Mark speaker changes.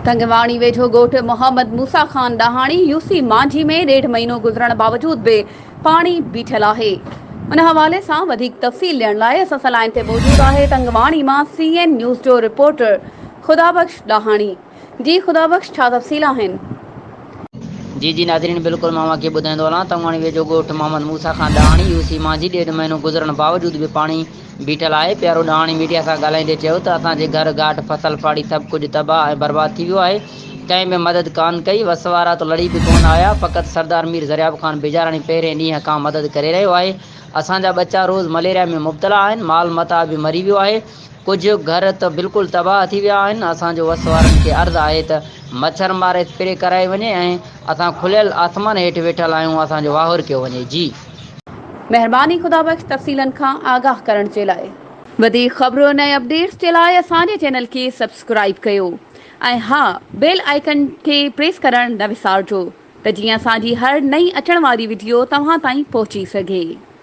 Speaker 1: तंगवाणी वेझो ॻोठ मोहम्मद मूसा ख़ान ॾाहाणी यूसी मांझी में 1.5 महीनो गुज़रण बावजूद भी पानी बीठल आहे। उन हवाले सां वधीक तफ़सील ॾियण लाइ असां सां लाइन ते मौजूद आहे तंगवाणी मां CN न्यूज़ जो रिपोर्टर खुदाबख्श ॾाहाणी। जी खुदाबख्श, छा तफ़सील आहिनि?
Speaker 2: जी नाज़रीन, बिल्कुल मां के ॿुधाईंदो हलां। तंगवाणी वेझो ॻोठ मोहम्मद मूसा ख़ान ॾाहाणी यूसी मांझी 1.5 महीनो गुज़रण बावजूद भी पानी बीठल आहे। प्यारो ॾाहाणी मीडिया सां ॻाल्हाईंदे चयो त असांजे घर घाट फसल फाड़ी सभु कुछ तबाह ऐं बर्बाद थी वियो आहे। कंहिं बि मदद कान कई, वस वारा तो लड़ी भी कोन आया। फ़क़त सरदार मीर ज़रियाब ख़ान बेजाराणी पहिरें ॾींहं खां मदद करे रहियो आहे। असांजा बच्चा रोज़ मलेरिया में मुब्तला आहिनि। माल मता भी मरी वियो आहे। कुछ घर तो बिल्कुल तबाह थी विया आहिनि। असांजो वस वारनि खे अर्ज़ु आहे त मच्छर मारे स्प्रे कराए वञे ऐं असां खुलियल आसमान हेठि वेठल आहियूं, असांजो वाहुर कयो वञे। जी
Speaker 1: महिरबानी खुदाबख्श तफ़सीलनि खां आगाह करण जे लाइ। वधीक ख़बरूं ऐं अपडेट्स जे लाइ असांजे चैनल खे सब्सक्राइब कयो ऐं हा, बेल आइकन खे प्रेस करण न विसारजो त जीअं असांजी हर नई अचण वारी वीडियो तव्हां ताईं पहुची सघे।